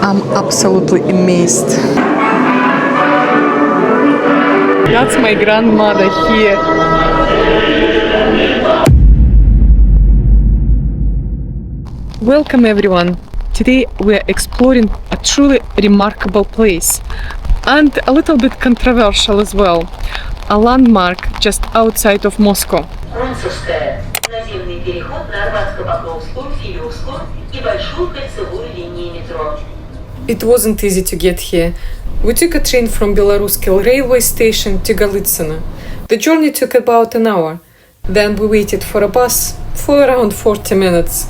I'm absolutely amazed. That's my grandmother here. Welcome everyone. Today we are exploring a truly remarkable place and a little bit controversial as well. A landmark just outside of Moscow. It wasn't easy to get here. We took a train from Belaruskil railway station to Golitsino. The journey took about an hour. Then we waited for a bus for around 40 minutes.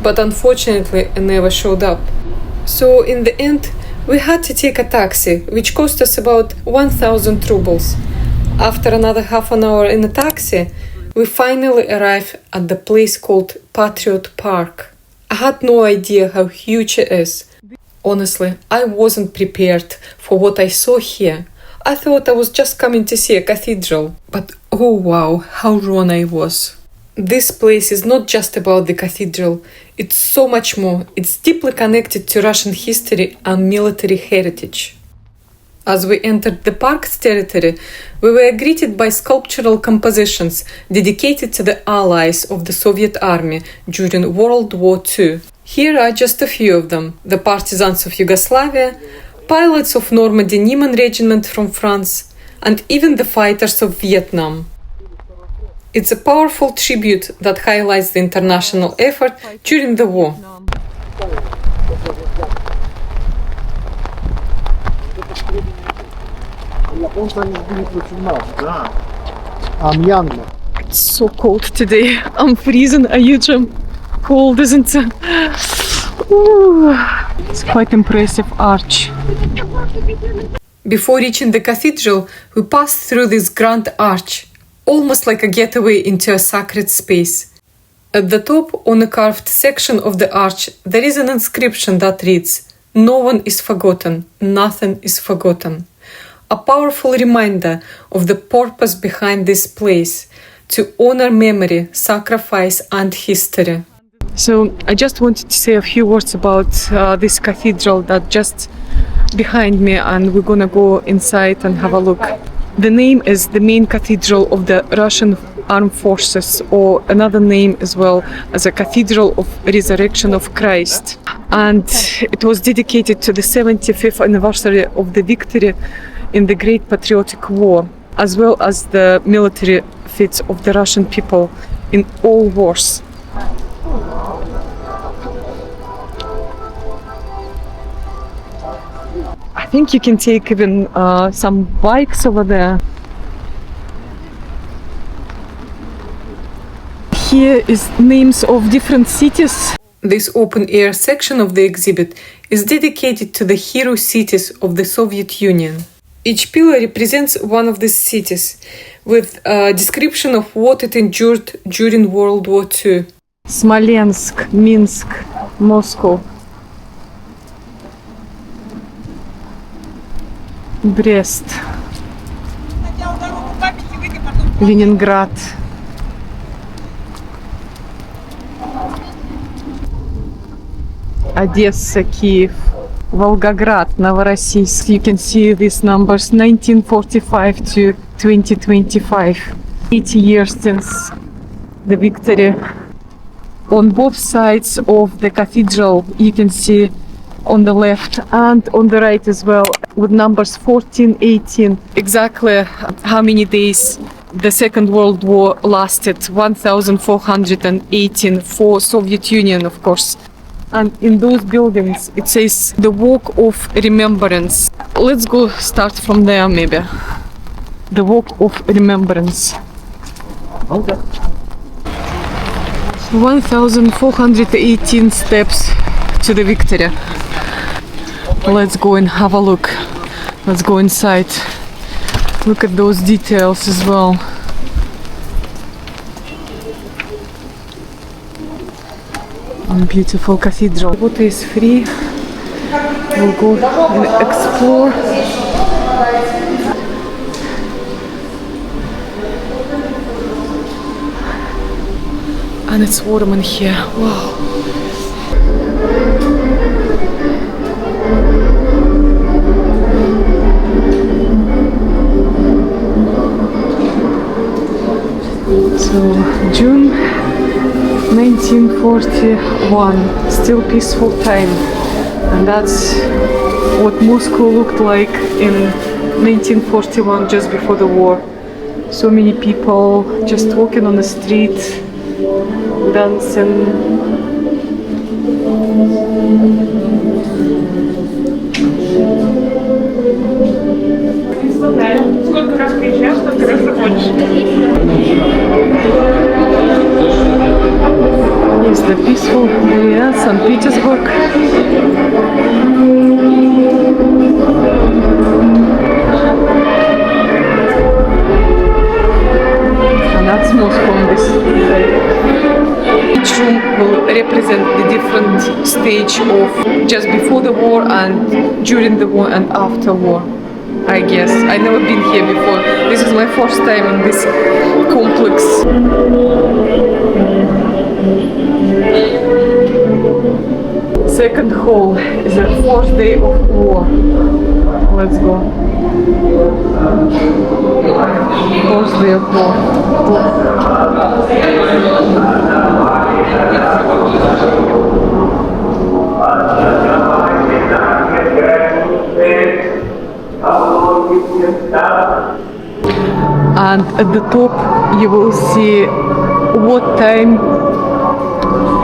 But unfortunately it never showed up. So in the end, we had to take a taxi, which cost us about 1,000 rubles. After another half an hour in a taxi, we finally arrived at the place called Patriot Park. I had no idea how huge it is. Honestly, I wasn't prepared for what I saw here. I thought I was just coming to see a cathedral. But oh wow, how wrong I was. This place is not just about the cathedral, it's so much more. It's deeply connected to Russian history and military heritage. As we entered the park's territory, we were greeted by sculptural compositions dedicated to the allies of the Soviet army during World War II. Here are just a few of them: the partisans of Yugoslavia, pilots of Normandy Niemen Regiment from France, and even the fighters of Vietnam. It's a powerful tribute that highlights the international effort during the war. It's so cold today. I'm freezing. Are you, Jim? Cold, isn't it? Ooh, it's quite impressive arch. Before reaching the cathedral, we passed through this grand arch, almost like a getaway into a sacred space. At the top, on a carved section of the arch, there is an inscription that reads, "No one is forgotten, nothing is forgotten." A powerful reminder of the purpose behind this place, to honor memory, sacrifice and history. So I just wanted to say a few words about this cathedral that just behind me, and we're gonna go inside and have a look. The name is the Main Cathedral of the Russian Armed Forces, or another name as well as a Cathedral of Resurrection of Christ. And it was dedicated to the 75th anniversary of the victory in the Great Patriotic War, as well as the military feats of the Russian people in all wars. I think you can take even some bikes over there. Here is names of different cities. This open-air section of the exhibit is dedicated to the hero cities of the Soviet Union. Each pillar represents one of these cities, with a description of what it endured during World War II. Smolensk, Minsk, Moscow, Brest, Leningrad, Odessa, Kiev, Volgograd, Novorossiysk. You can see these numbers, 1945 to 2025. 80 years since the victory. On both sides of the cathedral, you can see on the left and on the right as well, with numbers 14, 18. Exactly how many days the Second World War lasted, 1418 for Soviet Union, of course. And in those buildings, it says the Walk of Remembrance. Let's go start from there, maybe. The Walk of Remembrance. Okay. 1418 steps to the victory. Let's go and have a look. Let's go inside. Look at those details as well. Beautiful cathedral. Water is free. We'll go and explore. And it's warm in here. Wow. 1941, still peaceful time, and that's what Moscow looked like in 1941, just before the war. So many people just walking on the street, dancing. Yes, the peaceful area, St. Petersburg. And that's Moscow on this side. Each room will represent the different stage of just before the war and during the war and after war. I guess. I've never been here before. This is my first time in this complex. Second hall is the fourth day of war. Let's go. Fourth day of war. And at the top you will see what time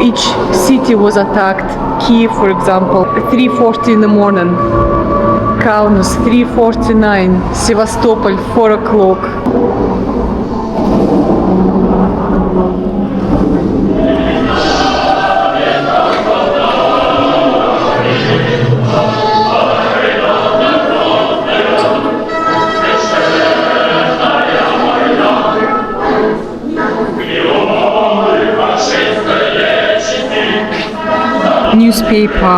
each city was attacked. Kiev, for example, 3:40 in the morning. Kaunas, 3:49. Sevastopol, 4 o'clock. Newspaper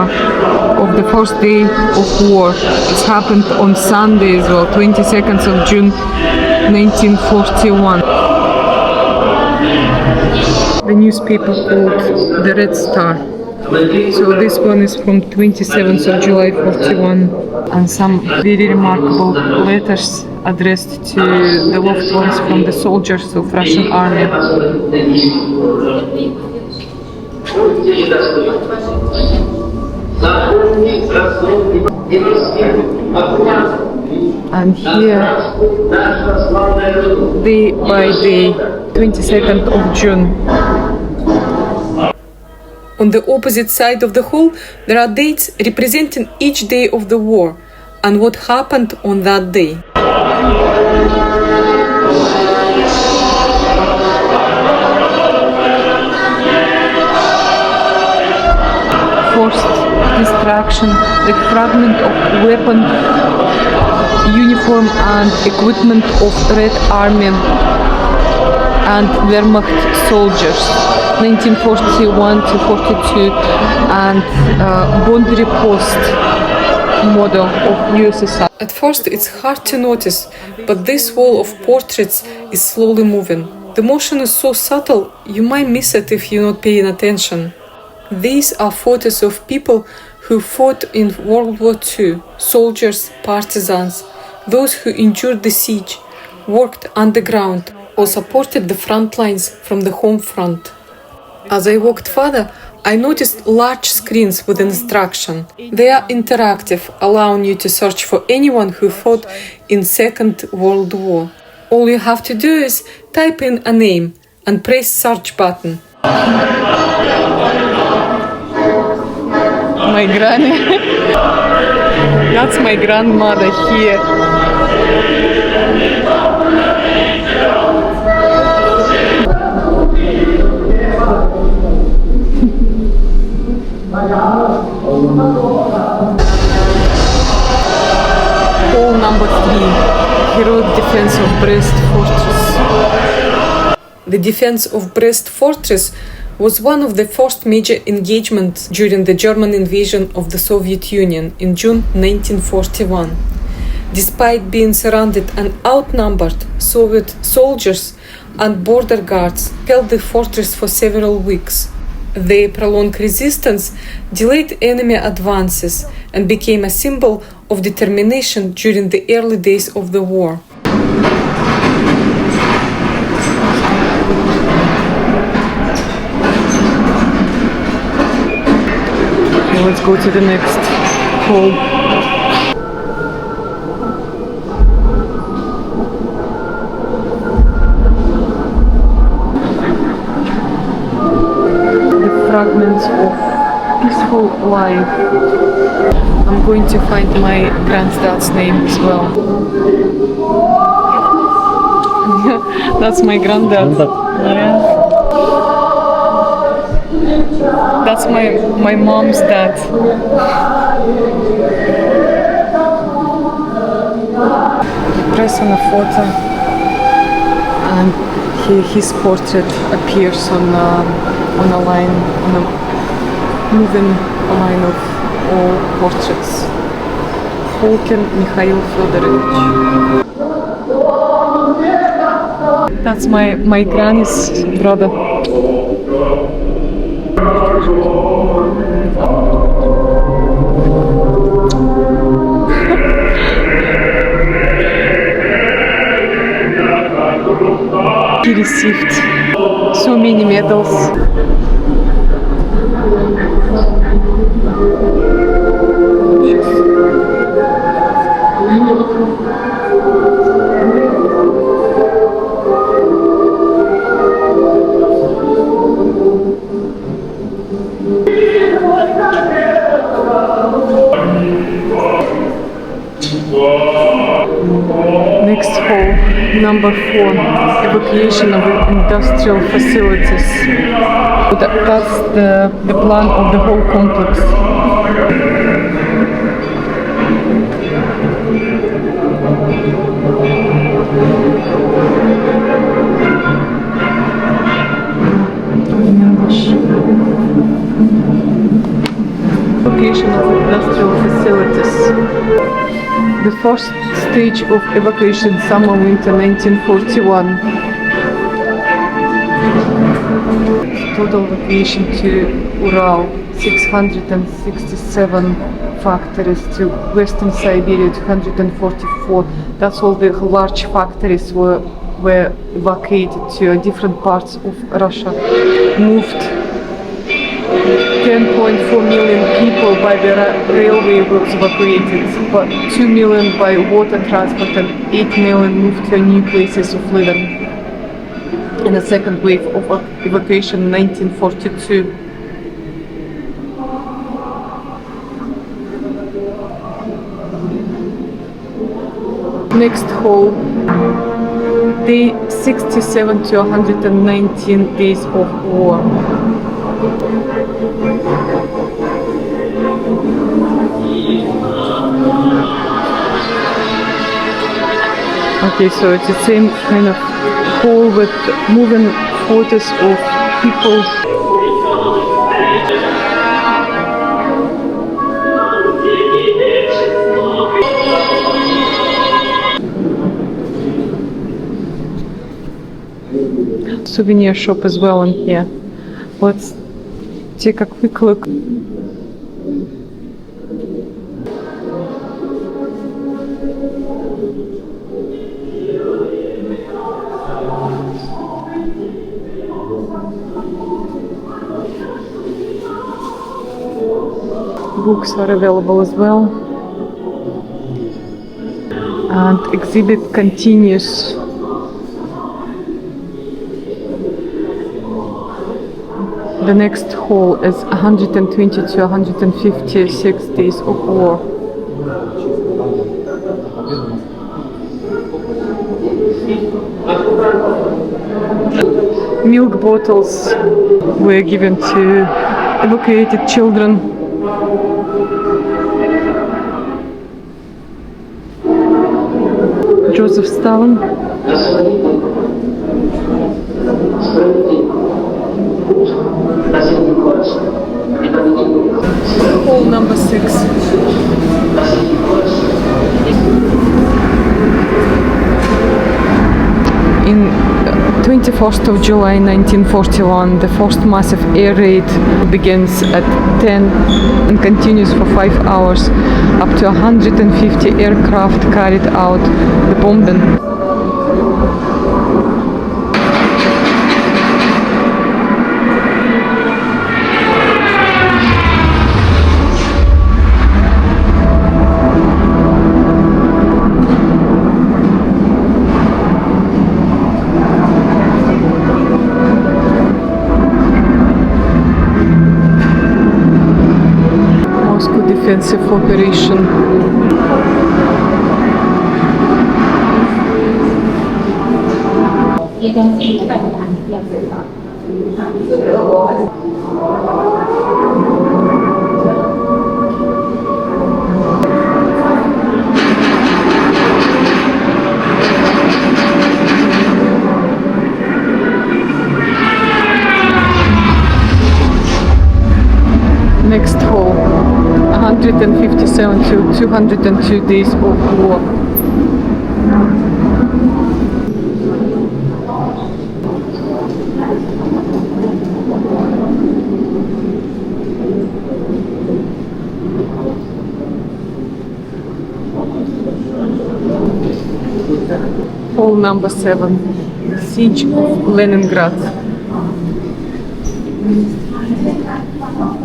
of the first day of war. It's happened on Sunday as well, 22nd of June 1941. The newspaper called the Red Star. So this one is from 27th of July 41, and some very remarkable letters addressed to the loved ones from the soldiers of Russian army. And here, day by day, 22nd of June. On the opposite side of the hall, there are dates representing each day of the war and what happened on that day. Forced destruction, the fragment of weapon, uniform and equipment of Red Army and Wehrmacht soldiers, 1941 to 42, and boundary post model of USSR. At first it's hard to notice, but this wall of portraits is slowly moving. The motion is so subtle, you might miss it if you're not paying attention. These are photos of people who fought in World War II, soldiers, partisans, those who endured the siege, worked underground, or supported the front lines from the home front. As I walked further, I noticed large screens with instruction. They are interactive, allowing you to search for anyone who fought in Second World War. All you have to do is type in a name and press search button. My granny. That's my grandmother here. Hall number 3, heroic defense of Brest Fortress. The defense of Brest Fortress was one of the first major engagements during the German invasion of the Soviet Union in June 1941. Despite being surrounded and outnumbered, Soviet soldiers and border guards held the fortress for several weeks. Their prolonged resistance delayed enemy advances and became a symbol of determination during the early days of the war. let's go to the next hall. The fragments of peaceful life. I'm going to find my granddad's name as well. That's my granddad. Yeah. That's my mom's dad. Press on a photo, and his portrait appears on a line, on a moving line of all portraits. Holkin Mikhail Fedorovich. That's my granny's brother. He received so many medals. Next hall, number 4, evacuation of industrial facilities. That's the plan of the whole complex. Evacuation of industrial facilities. The first stage of evacuation, summer-winter 1941. Total evacuation to Ural, 667 factories, to Western Siberia, 244. That's all the large factories were evacuated to different parts of Russia. Moved 10.4 million people by the railway was evacuated, but 2 million by water transport, and 8 million moved to new places of living. In the second wave of evacuation in 1942. Next hall, day 67 to 119 days of war. Okay, so it's the same kind of hall with moving photos of people. Souvenir shop as well in here. Let's take a quick look. Books are available as well, and exhibit continues. The next hall is 120 to 156 days of war. Milk bottles were given to evacuated children. Joseph Stalin. Hall number 6. In 21st of July 1941, the first massive air raid begins at 10 and continues for 5 hours. Up to 150 aircraft carried out the bombing. expensive operation. Next hall, 157 to 202 days of war. Hall number 7, Siege of Leningrad.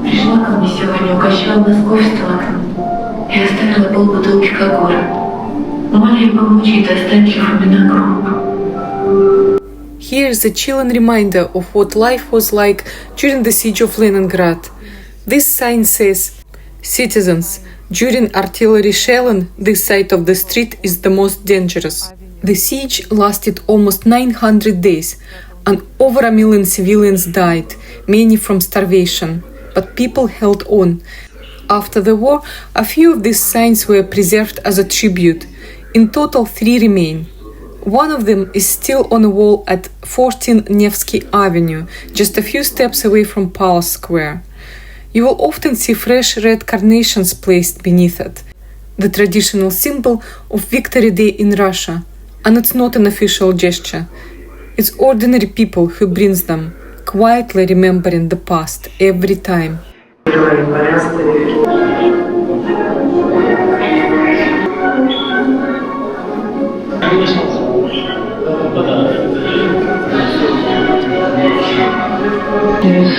Пришла ко мне сегодня, угощала московским окном и оставила полбутылки кагора. Умоляю помочь ей достать для Фомина гроб. Here is a chilling reminder of what life was like during the siege of Leningrad. This sign says, "Citizens, during artillery shelling, this side of the street is the most dangerous." The siege lasted almost 900 days, and over 1 million civilians died, many from starvation. But people held on. After the war, a few of these signs were preserved as a tribute. In total, 3 remain. One of them is still on a wall at 14 Nevsky Avenue, just a few steps away from Palace Square. You will often see fresh red carnations placed beneath it, the traditional symbol of Victory Day in Russia. And it's not an official gesture. It's ordinary people who brings them, quietly remembering the past every time.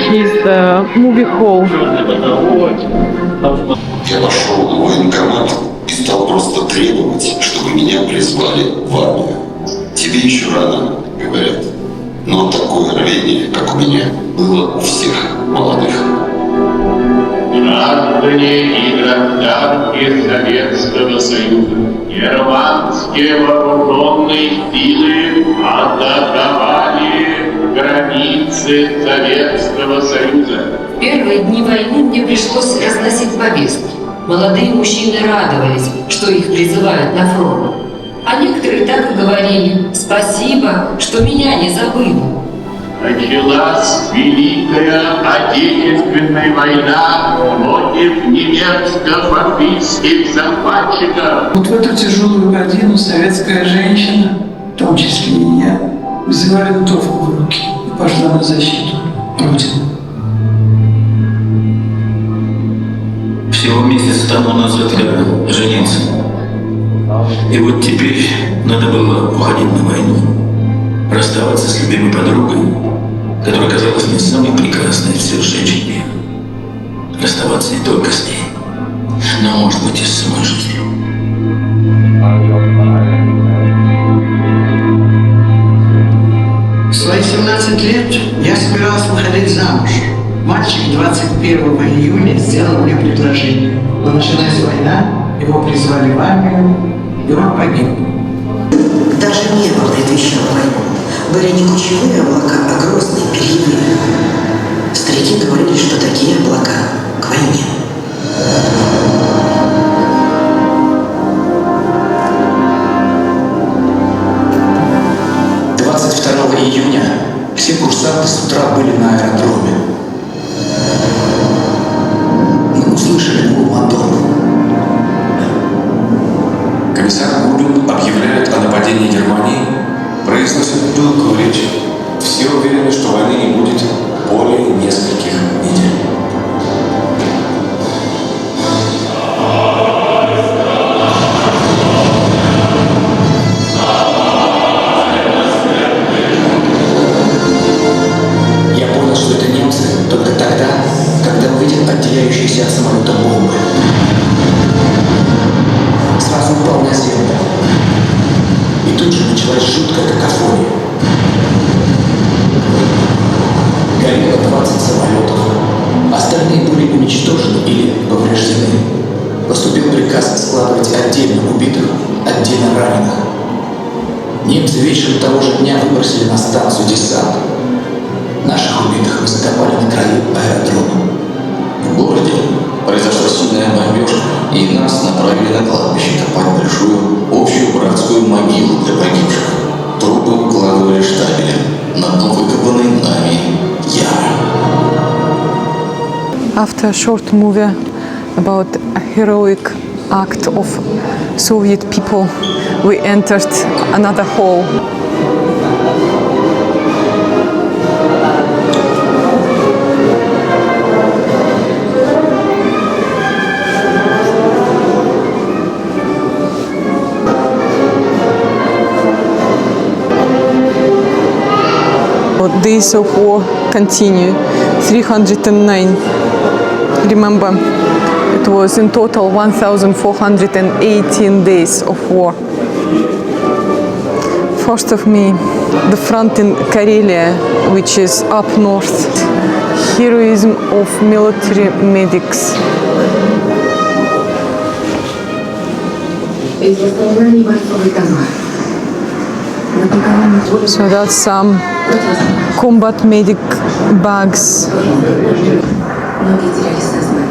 Here's the movie hall. Я пошел в военкомат и стал просто требовать, чтобы меня призвали в армию. Тебе еще рано, говорят. Но такое рвение, как у меня, было у всех молодых. Граждане и гражданки Советского Союза, германские вооруженные силы атаковали границы Советского Союза. В первые дни войны мне пришлось разносить повестки. Молодые мужчины радовались, что их призывают на фронт. А некоторые так и говорили: «Спасибо, что меня не забыли». Началась Великая Отечественная война против немецко-фашистских захватчиков. Вот в эту тяжелую годину советская женщина, в том числе и я, взяла винтовку в руки и пошла на защиту Родины. Всего месяц тому назад я женился. И вот теперь надо было уходить на войну, расставаться с любимой подругой, которая казалась мне самой прекрасной из всех женщин мира. Расставаться не только с ней, но, может быть, и с самой жизнью. В свои 17 лет я собирался выходить замуж. Мальчик 21 июня сделал мне предложение. Но началась война, его призвали в армию, и он погиб. Даже небо предвещало войну. Были не кучевые облака, а грозные перьевые. Старики говорили, что такие облака к войне. Июня все курсанты с утра были на аэродроме. Мы услышали гул моторов. Комиссар Kubinka объявляет о нападении Германии, произносит пылкую речь. Все уверены, что войны не будет более нескольких недель. Только тогда, когда увидел отделяющиеся от самолета бомбы. Сразу упал на землю. И тут же началась жуткая какофония. Горело 20 самолетов. Остальные были уничтожены или повреждены. приказ складывать отдельно убитых, отдельно раненых. Немцы вечером того же дня выбросили на станцию десант. Наших убитых мы закопали на краю аэродрома. В городе произошла сильная бомбежка, и нас направили на кладбище копать большую общую братскую могилу для погибших. Трупы укладывали штабелем на дно выкопанной нами ямы. After a short movie about a heroic act of Soviet people, we entered another hall. Days of war continue. 309. Remember, it was in total 1,418 days of war. First of May, the front in Karelia, which is up north. Heroism of military medics. So that's some combat medic bags. Многие теряли сознание.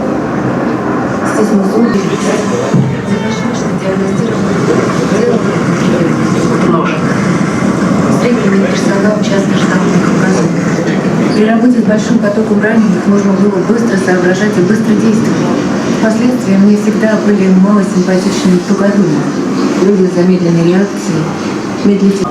Здесь мы служили. Ножик. Встретили персонал часто штабных указаний. При работе с большим потоком раненых нужно было быстро соображать и быстро действовать. Впоследствии мне всегда были малосимпатичными тугодумы. Люди с замедленной реакцией, медлительными.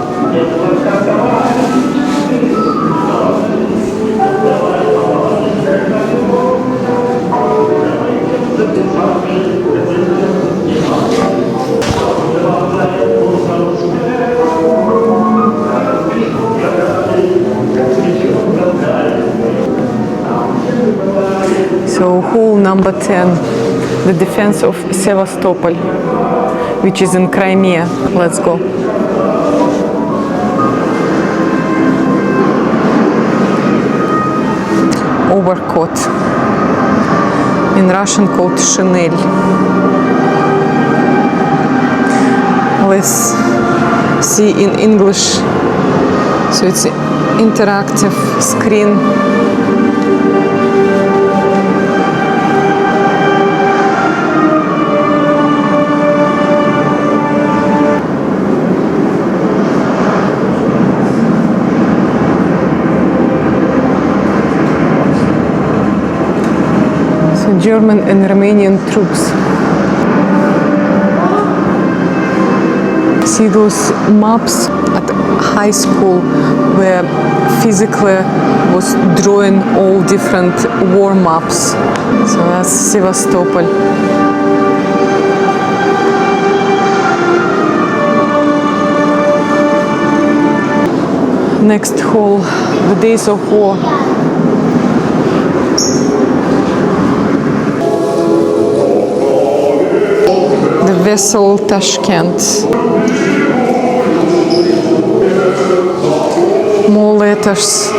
So hall number 10, the defense of Sevastopol, which is in Crimea. Let's go. Overcoat, in Russian called шинель. Let's see in English. So it's an interactive screen. German and Romanian troops. See those maps at high school where physically was drawing all different war maps. So that's Sevastopol. Next hall, the days of war. Vessel Tashkent. More letters.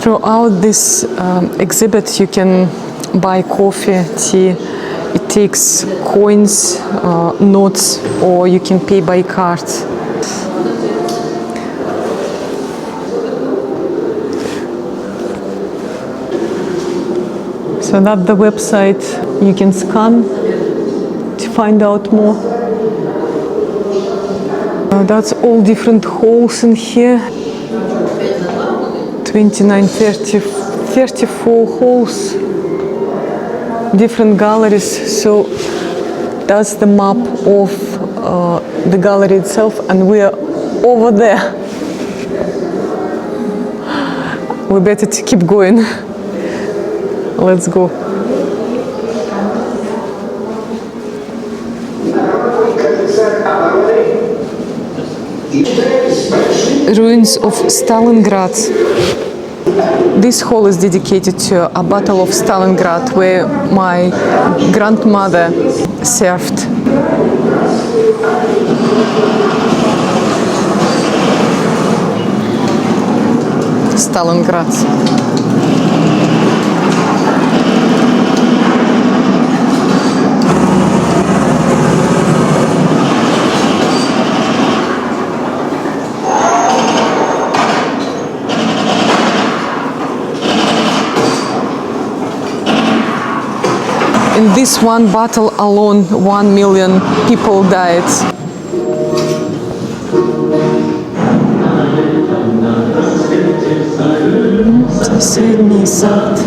Throughout this exhibit you can buy coffee, tea. It takes coins, notes, or you can pay by card. So that's the website you can scan to find out more. That's all different halls in here. 29, 30, 34 halls, different galleries. So that's the map of the gallery itself, and we are over there. We better to keep going. Let's go. Ruins of Stalingrad. This hall is dedicated to a battle of Stalingrad where my grandmother served. Stalingrad. In this one battle alone, 1 million people died. Соседний сад.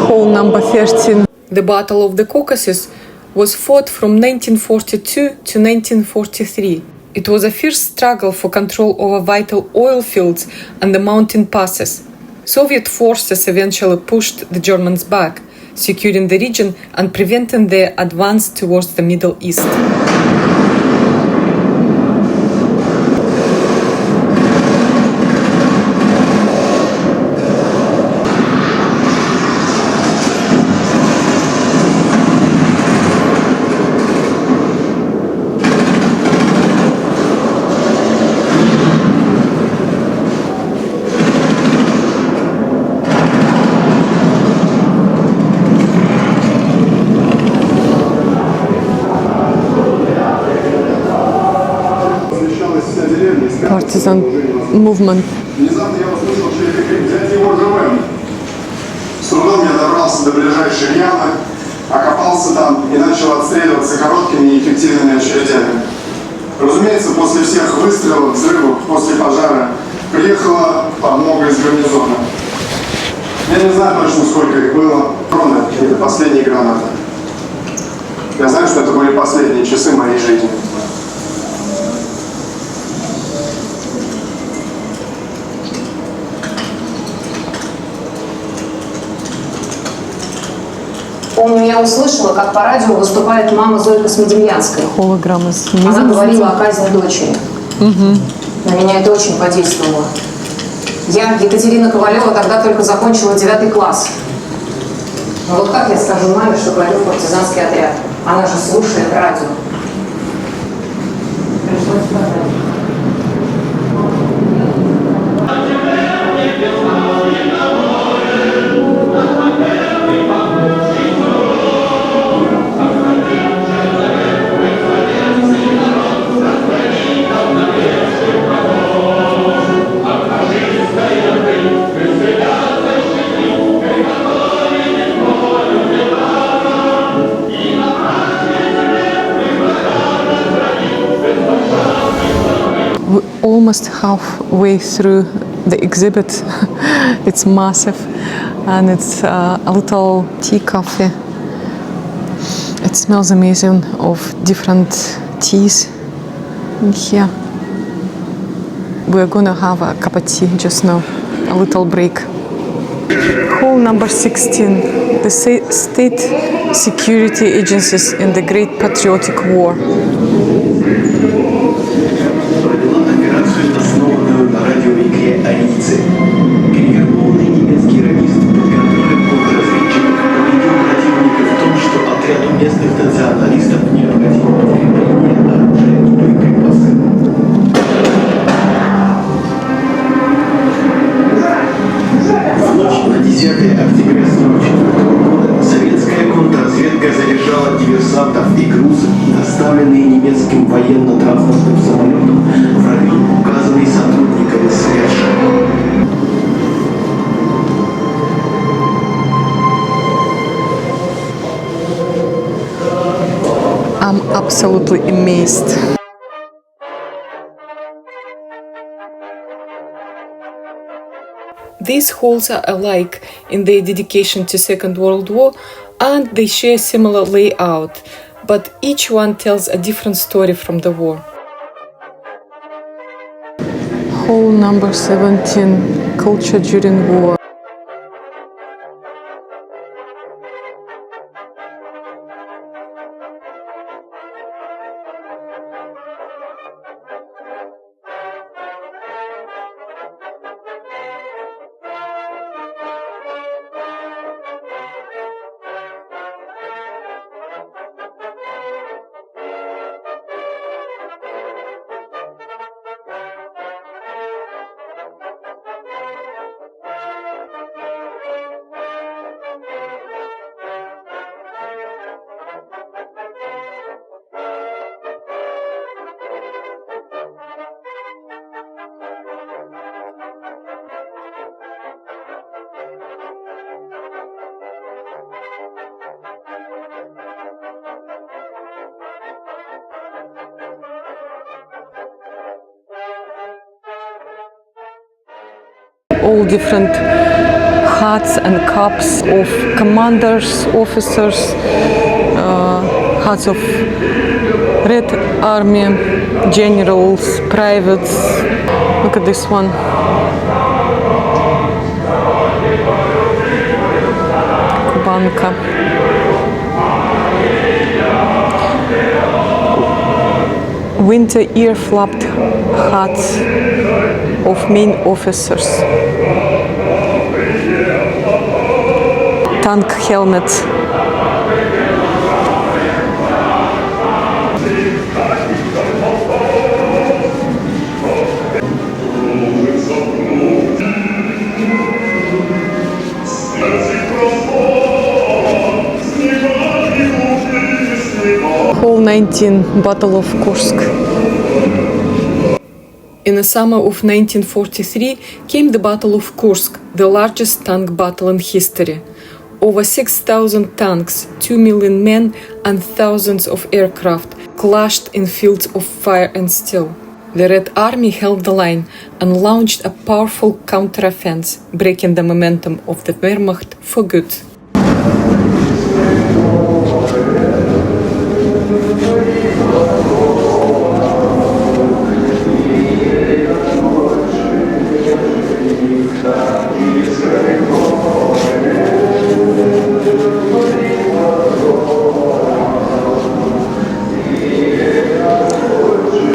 Hall number 13. The Battle of the Caucasus was fought from 1942 to 1943. It was a fierce struggle for control over vital oil fields and the mountain passes. Soviet forces eventually pushed the Germans back, securing the region and preventing their advance towards the Middle East. Partisan movement. Внезапно я услышал чей-то крик: «Взять его живым!» С трудом я добрался до ближайшей ямы, окопался там и начал отстреливаться короткими и эффективными очередями. Разумеется, после всех выстрелов, взрывов, после пожара приехала подмога из гарнизона. Я не знаю точно, сколько их было. Это последние гранаты. Я знаю, что это были последние часы моей жизни. Помню, я услышала, как по радио выступает мама Зои Космодемьянской. Холограмма. Она говорила о казни дочери. На меня это очень подействовало. Я, Екатерина Ковалева, тогда только закончила 9 класс. Но вот как я скажу маме, что пойду в партизанский отряд? Она же слушает радио. Пришлось сказать. Almost halfway through the exhibit. It's massive and it's a little tea cafe. It smells amazing of different teas in here. We're gonna have a cup of tea just now, a little break. Hall number 16, the state security agencies in the Great Patriotic War. Основанную на радиоигре «Арийцы». Перевербованный немецкий радист под контролем контрразведчиков убедил противника в том, что отряду местных националистов необходимо подкрепление оружия и боеприпасы. В ночь на 10 октября 1944 года советская контрразведка задержала диверсантов и грузы, доставленные немецким военно-транспортным самолетом в район, указанный сотрудниками СРЭШ. I'm absolutely amazed. These halls are alike in their dedication to Second World War and they share similar layout, but each one tells a different story from the war. Hall number 17, culture during war. All different hats and caps of commanders, officers, hats of Red Army, generals, privates. Look at this one. Kubinka. Winter ear-flapped hats of main officers. Tank helmets. Hall 19, Battle of Kursk. In the summer of 1943 came the Battle of Kursk, the largest tank battle in history. Over 6,000 tanks, 2 million men and thousands of aircraft clashed in fields of fire and steel. The Red Army held the line and launched a powerful counteroffensive, breaking the momentum of the Wehrmacht for good.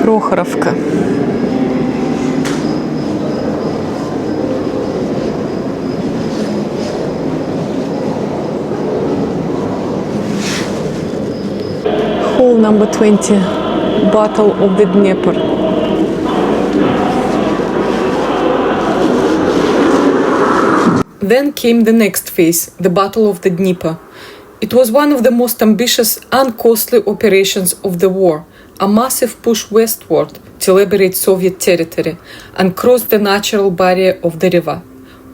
Прохоровка. Hall number 20, Battle of the Dnieper. Then came the next phase, the Battle of the Dnieper. It was one of the most ambitious and costly operations of the war, a massive push westward to liberate Soviet territory and cross the natural barrier of the river.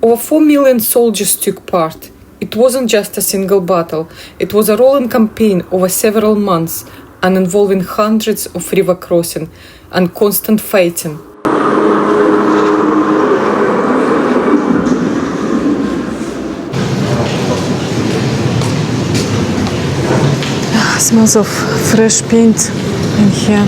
Over 4 million soldiers took part. It wasn't just a single battle, it was a rolling campaign over several months and involving hundreds of river crossings and constant fighting. Smells of fresh paint in here.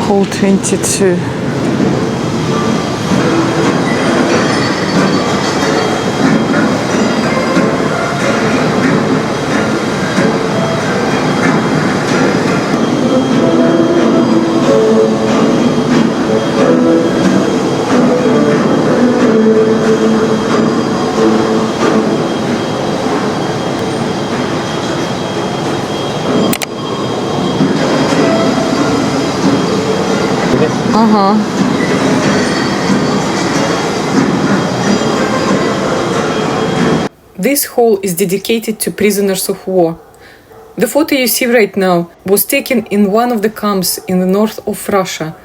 Hall 22. This hall is dedicated to prisoners of war. The photo you see right now was taken in one of the camps in the north of Russia,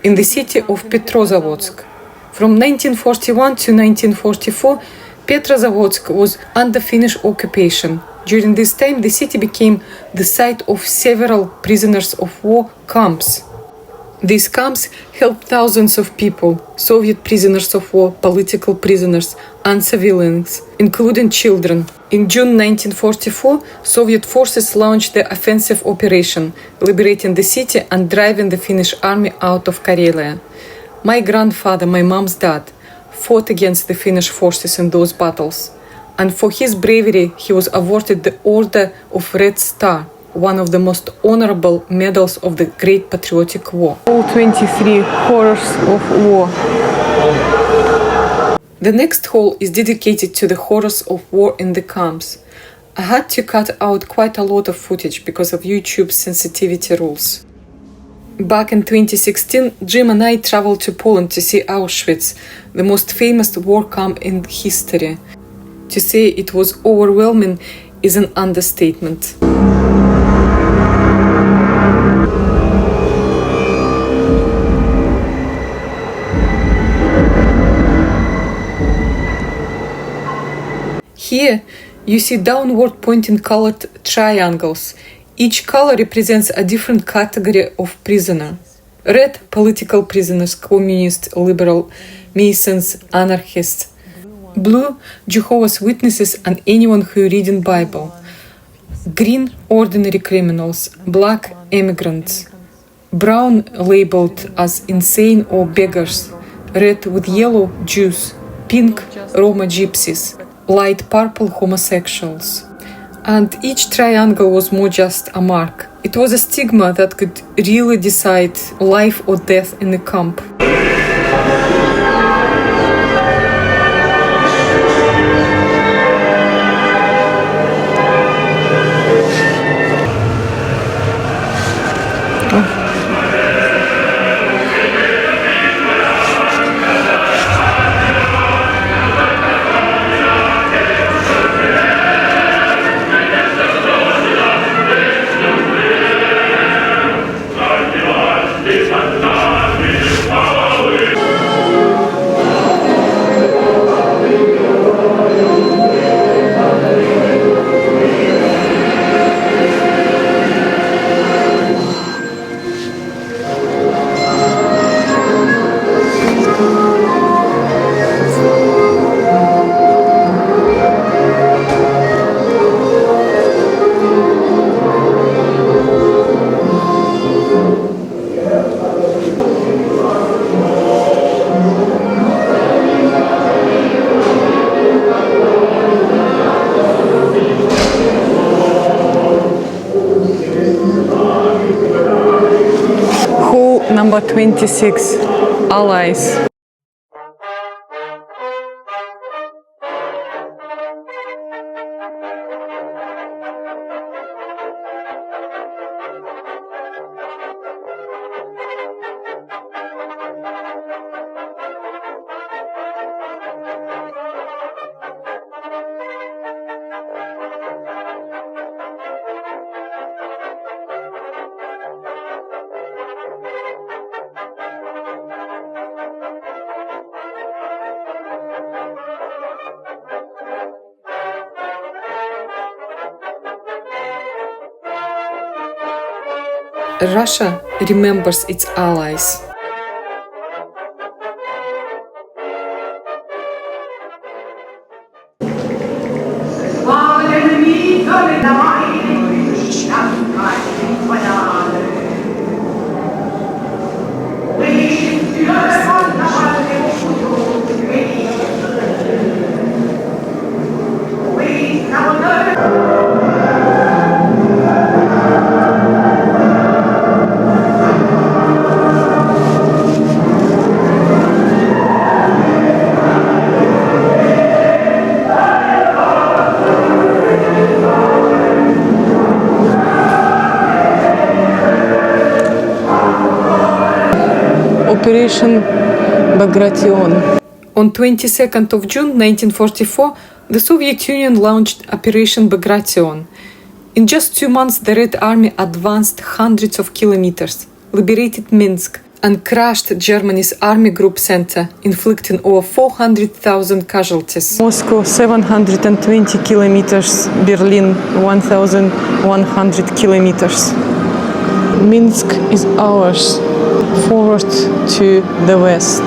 in the city of Petrozavodsk. From 1941 to 1944, Petrozavodsk was under Finnish occupation. During this time, the city became the site of several prisoners of war camps. These camps held thousands of people, Soviet prisoners of war, political prisoners, and civilians, including children. In June 1944, Soviet forces launched the offensive operation, liberating the city and driving the Finnish army out of Karelia. My grandfather, my mom's dad, fought against the Finnish forces in those battles, and for his bravery he was awarded the Order of Red Star, one of the most honorable medals of the Great Patriotic War. All 23 horrors of war. The next hall is dedicated to the horrors of war in the camps. I had to cut out quite a lot of footage because of YouTube's sensitivity rules. Back in 2016, Jim and I traveled to Poland to see Auschwitz, the most famous war camp in history. To say it was overwhelming is an understatement. Here, you see downward pointing colored triangles. Each color represents a different category of prisoner. Red, political prisoners, communists, liberal, Masons, anarchists. Blue, Jehovah's Witnesses and anyone who reading Bible. Green, ordinary criminals. Black, immigrants. Brown, labeled as insane or beggars. Red with yellow, Jews. Pink, Roma gypsies. Light purple, homosexuals. And each triangle was more just a mark. It was a stigma that could really decide life or death in the camp. Number 26, Allies. Russia remembers its allies. Operation Bagration. On 22nd of June 1944, the Soviet Union launched Operation Bagration. In just 2 months, the Red Army advanced hundreds of kilometers, liberated Minsk, and crushed Germany's army group center, inflicting over 400,000 casualties. Moscow 720 kilometers, Berlin 1,100 kilometers. Minsk is ours, forward to the west.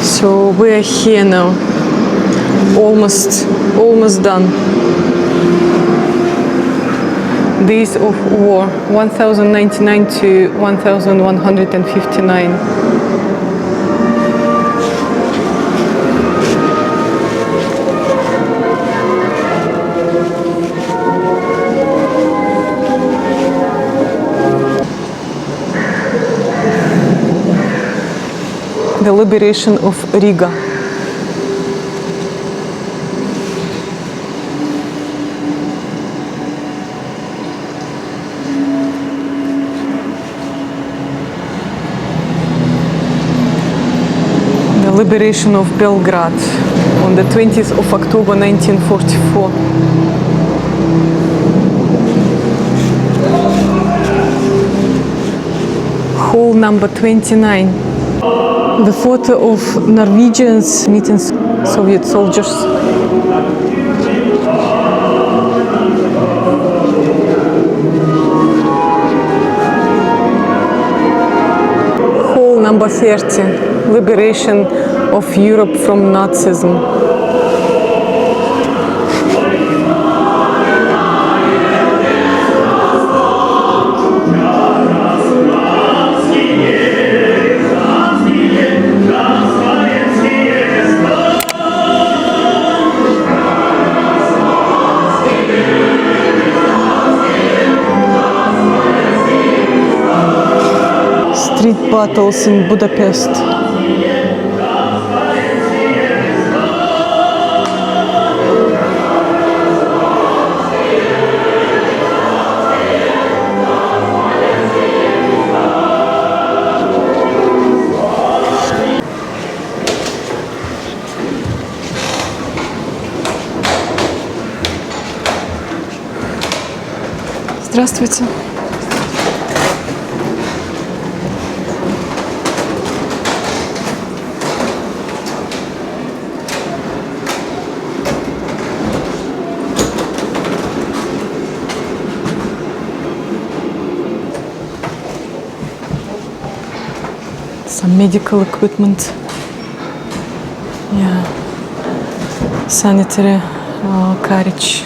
So we're here now, almost done. Days of war, 1099 to 1159. The liberation of Riga. The liberation of Belgrade on the 20th of October 1944. Hall number 29. The photo of Norwegians meeting Soviet soldiers. Hall number 30, liberation of Europe from Nazism. Street battles in Budapest. Здравствуйте. Some medical equipment, yeah, sanitary carriage,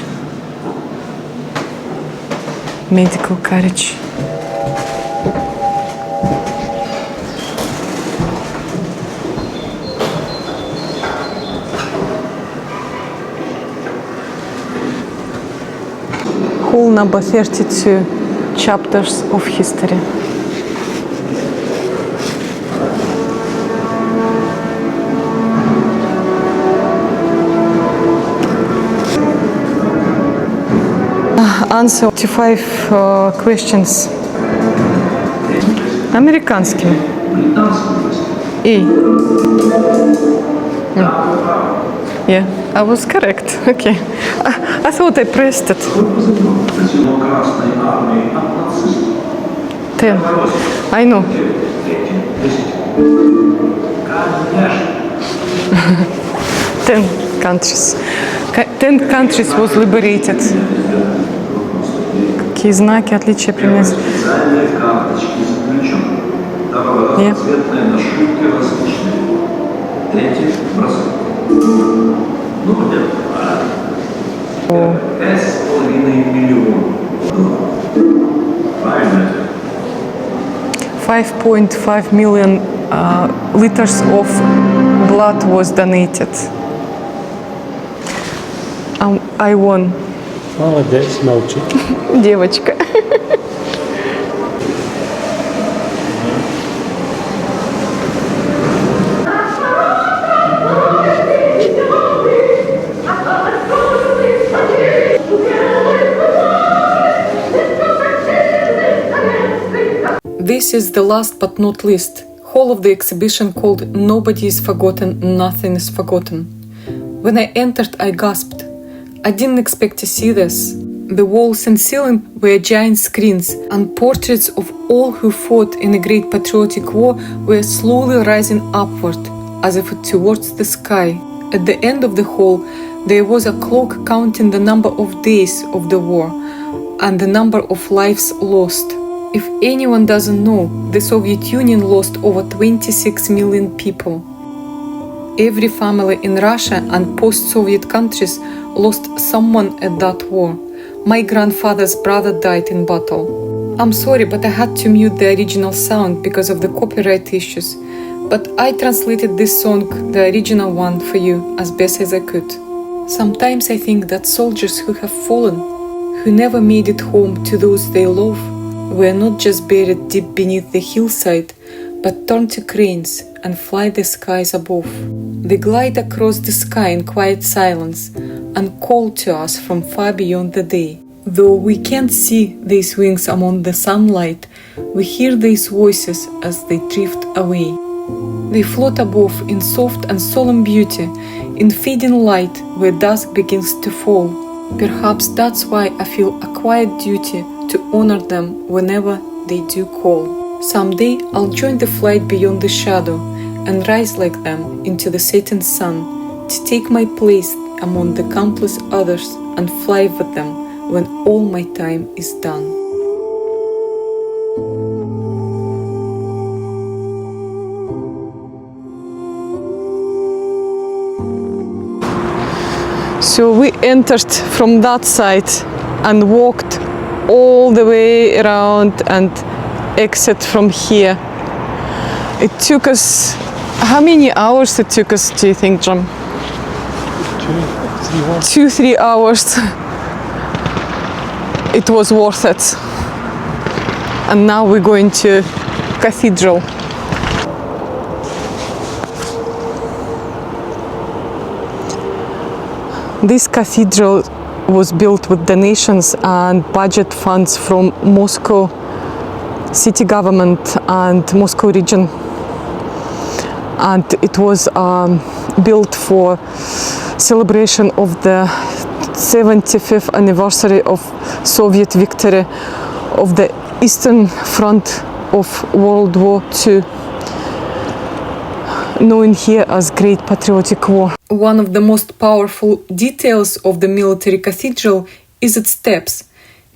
medical carriage. Hall number 32, chapters of history. Answer to 5 questions. Американскими. E. Yeah, I was correct. Okay. I thought I pressed it. 10. I know. 10 countries. 10 countries was liberated. Какие знаки отличия применяются? Yeah. Oh. 5.5 million liters of blood was donated. I won. Молодец, молчи. Девочка. This is the last but not least. hall of the exhibition called Nobody is Forgotten, Nothing is Forgotten. When I entered, I gasped. I didn't expect to see this. The walls and ceiling were giant screens, and portraits of all who fought in the Great Patriotic War were slowly rising upward, as if towards the sky. At the end of the hall, there was a clock counting the number of days of the war and the number of lives lost. If anyone doesn't know, the Soviet Union lost over 26 million people. Every family in Russia and post-Soviet countries lost someone at that war. My grandfather's brother died in battle. I'm sorry, but I had to mute the original sound because of the copyright issues. But I translated this song, the original one, for you as best as I could. Sometimes I think that soldiers who have fallen, who never made it home to those they love, were not just buried deep beneath the hillside, but turned to cranes and fly the skies above. They glide across the sky in quiet silence and call to us from far beyond the day. Though we can't see these wings among the sunlight, we hear these voices as they drift away. They float above in soft and solemn beauty, in fading light where dusk begins to fall. Perhaps that's why I feel a quiet duty to honor them whenever they do call. Someday I'll join the flight beyond the shadow and rise like them into the setting sun, to take my place among the countless others and fly with them when all my time is done. So we entered from that side and walked all the way around and exit from here. It took us, how many hours it took us, do you think, John? 2-3 hours. It was worth it. And now we're going to Cathedral. This cathedral was built with donations and budget funds from Moscow city government and Moscow region. And it was built for celebration of the 75th anniversary of Soviet victory of the Eastern Front of World War II, known here as Great Patriotic War. One of the most powerful details of the military cathedral is its steps,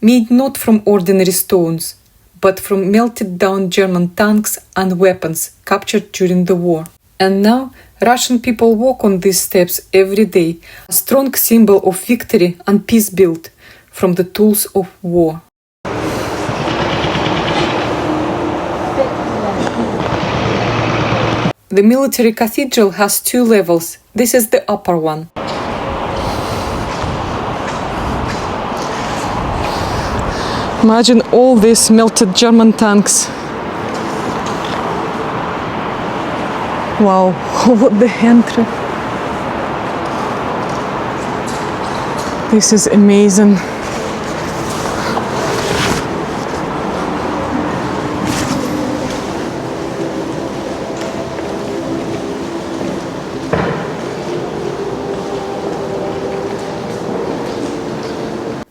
made not from ordinary stones, but from melted down German tanks and weapons captured during the war. And now Russian people walk on these steps every day, a strong symbol of victory and peace built from the tools of war. The military cathedral has 2 levels. This is the upper one. Imagine all these melted German tanks. Wow, what the entry. This is amazing.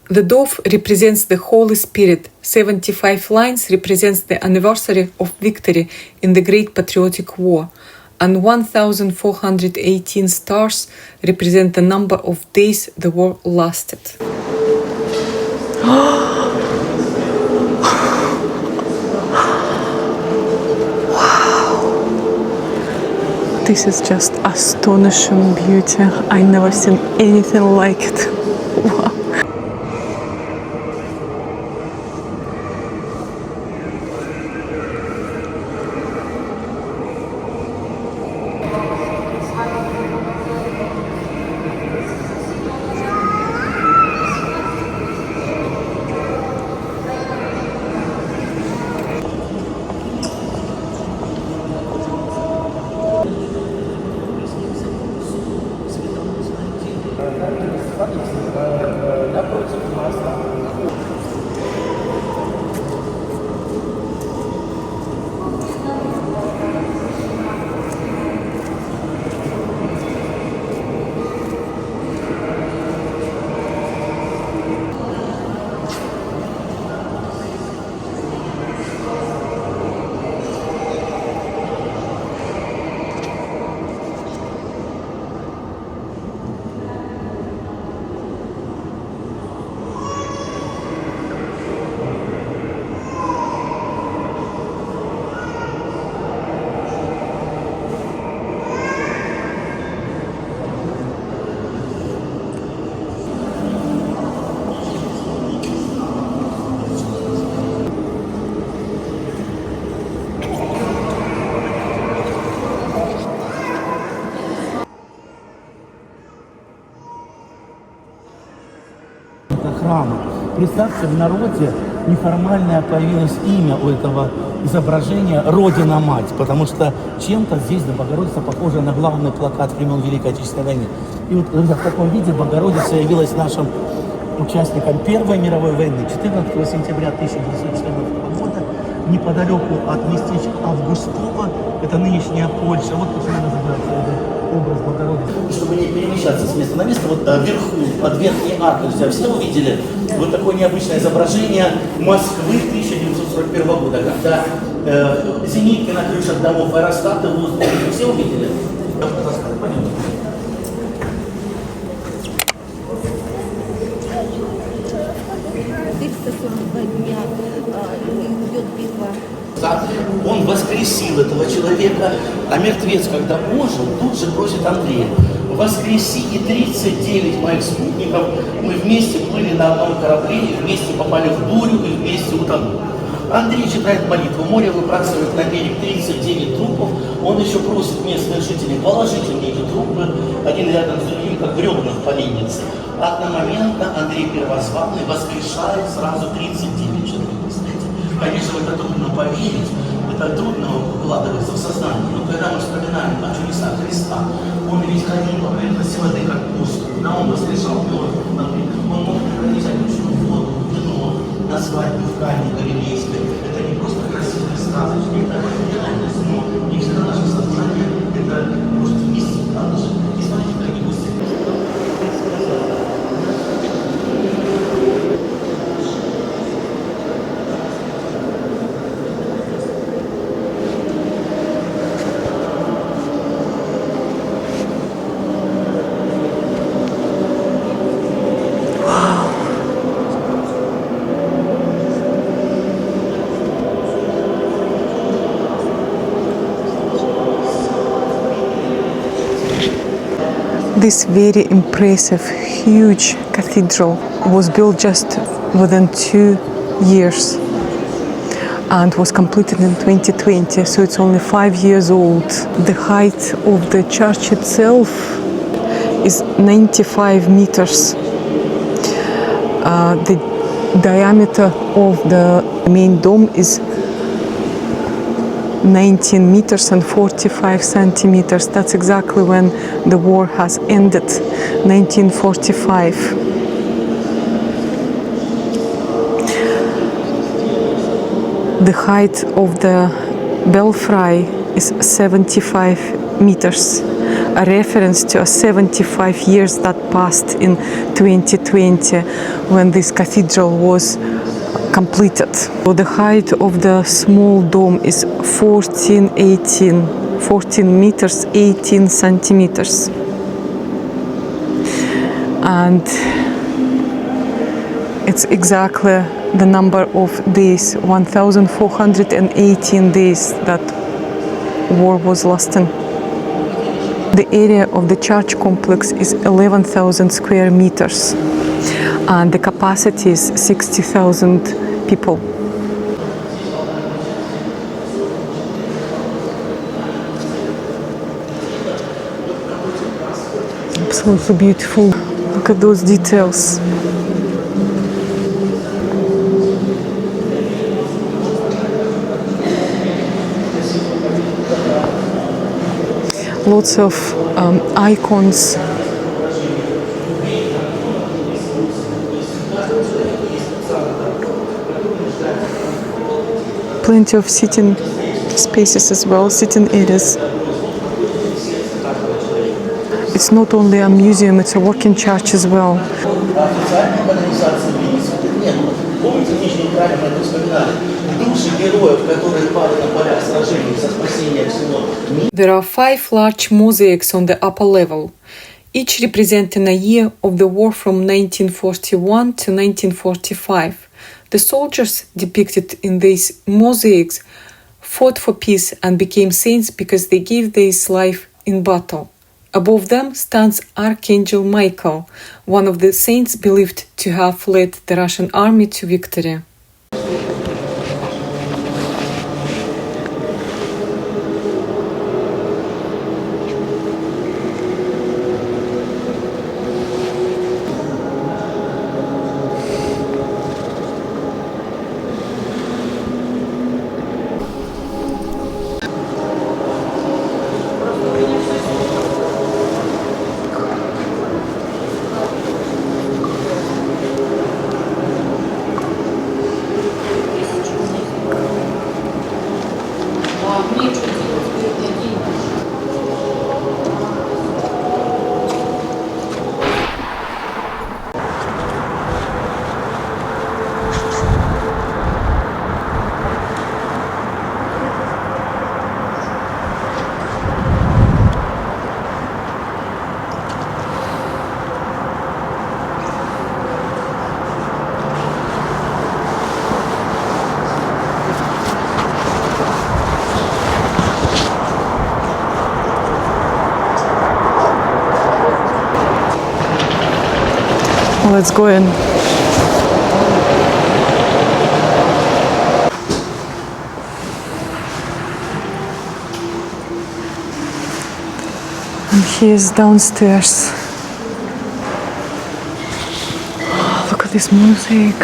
The dove represents the Holy Spirit. 75 lines represents the anniversary of victory in the Great Patriotic War, and 1,418 stars represent the number of days the war lasted. Wow! This is just astonishing beauty. I never seen anything like it. Wow! это храма. Представьте, в народе неформальное появилось имя у этого изображения «Родина-мать», потому что чем-то здесь Богородица похожа на главный плакат времен Великой Отечественной войны. И вот в таком виде Богородица явилась нашим участникам Первой мировой войны 14 сентября 1914 года неподалеку от местечка Августова, это нынешняя Польша. Вот почему называется этот образ Богородицы. Чтобы не перемещаться с места на место, вот вверху, под верхней аркой, все увидели вот такое необычное изображение Москвы 1941 года, когда зенитки на крышах домов, аэростаты в воздухе. Все увидели? Пойдем. 342 дня идет битва. Он воскресил этого человека, а мертвец, когда ожил, тут же просит Андрея: воскреси, и 39 моих спутников, мы вместе плыли на одном корабле, и вместе попали в бурю, и вместе утонули. Андрей читает молитву, море выбрасывает на берег 39 трупов, он еще просит местных жителей: положите мне эти трупы, один рядом с другим, как бревна в поленнице. Одномоментно Андрей Первозванный воскрешает сразу 39 человек. Представляете? Конечно, в это трудно поверить, это трудно укладывается в сознание, но когда мы вспоминаем о чудесах Христа, он ведь ходил по поверхности воды, как пусту, да, он воскрешал мертвых, он мог превратить обычную воду в вино, на свадьбе в Кане Галилейской. Это не просто красивые сказочки, это реальность, но не всегда наше сознание это может вместить, правда же? И смотрите, дорогие гости. This very impressive, huge cathedral was built just within 2 years and was completed in 2020, so it's only 5 years old. The height of the church itself is 95 meters. The diameter of the main dome is 19 meters and 45 centimeters. That's exactly when the war has ended, 1945. The height of the belfry is 75 meters, a reference to 75 years that passed in 2020 when this cathedral was completed. So the height of the small dome is 14 meters, 18 centimeters. And it's exactly the number of days, 1,418 days that war was lasting. The area of the church complex is 11,000 square meters, and the capacity is 60,000 people. Absolutely beautiful. Look at those details. Lots of icons. Plenty of sitting spaces as well, sitting areas. It's not only a museum, it's a working church as well. There are 5 large mosaics on the upper level, each representing a year of the war from 1941 to 1945. The soldiers depicted in these mosaics fought for peace and became saints because they gave their life in battle. Above them stands Archangel Michael, one of the saints believed to have led the Russian army to victory. Let's go in. And he is downstairs. Look at this mosaic.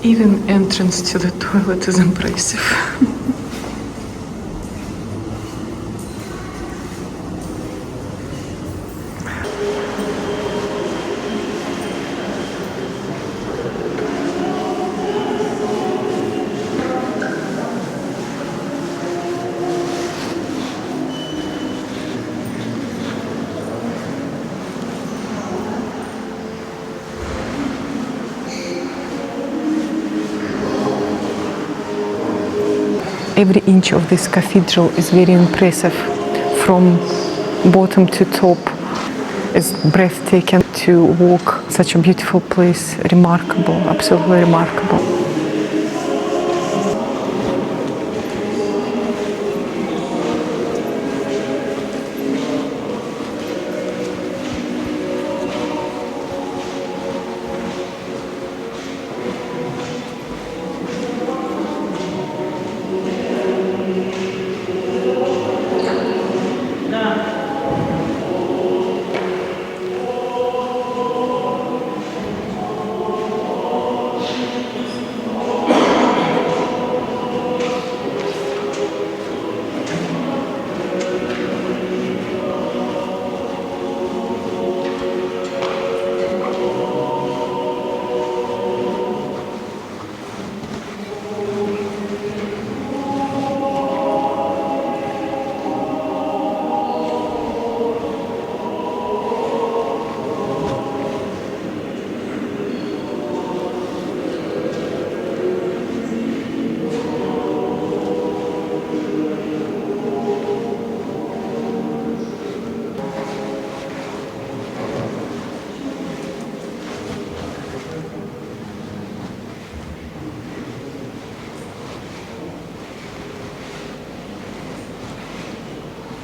Even entrance to the toilet is impressive. Every inch of this cathedral is very impressive, from bottom to top. It's breathtaking to walk such a beautiful place. Remarkable, absolutely remarkable.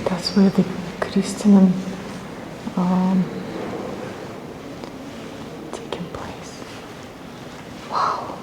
That's where the Christian taking place. Wow.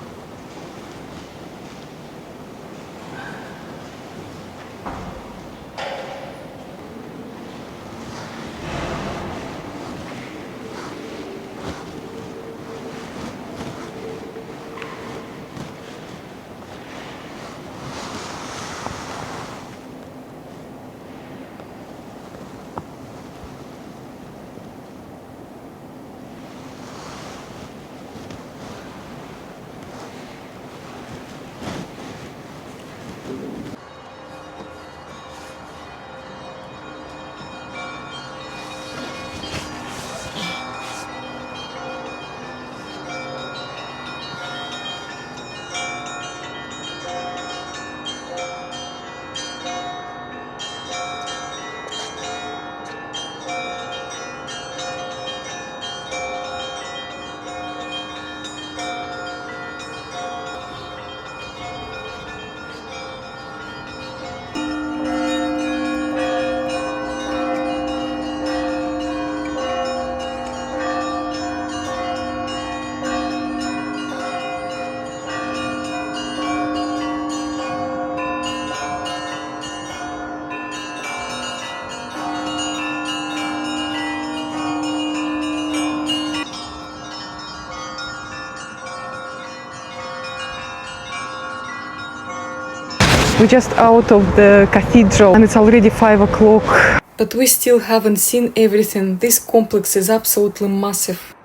We're just out of the cathedral and it's already 5 o'clock. But we still haven't seen everything. This complex is absolutely massive.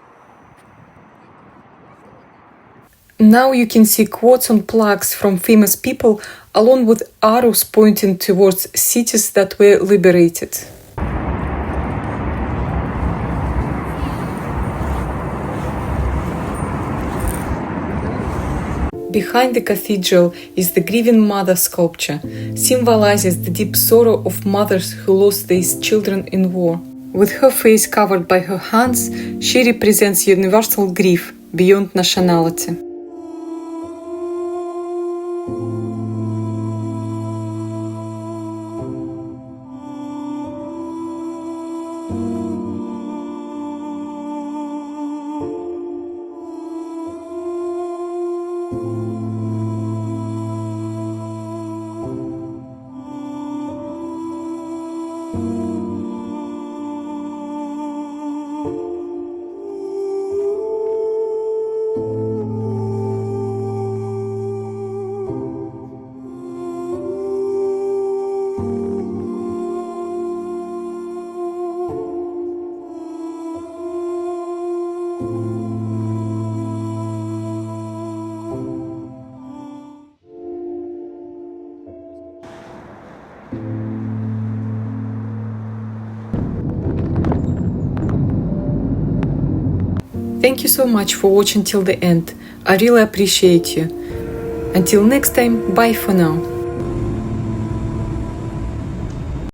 Now you can see quotes on plaques from famous people along with arrows pointing towards cities that were liberated. Behind the cathedral is the Grieving Mother sculpture, symbolizes the deep sorrow of mothers who lost their children in war. With her face covered by her hands, she represents universal grief beyond nationality. Thank you so much for watching till the end. I really appreciate you. Until next time, bye for now.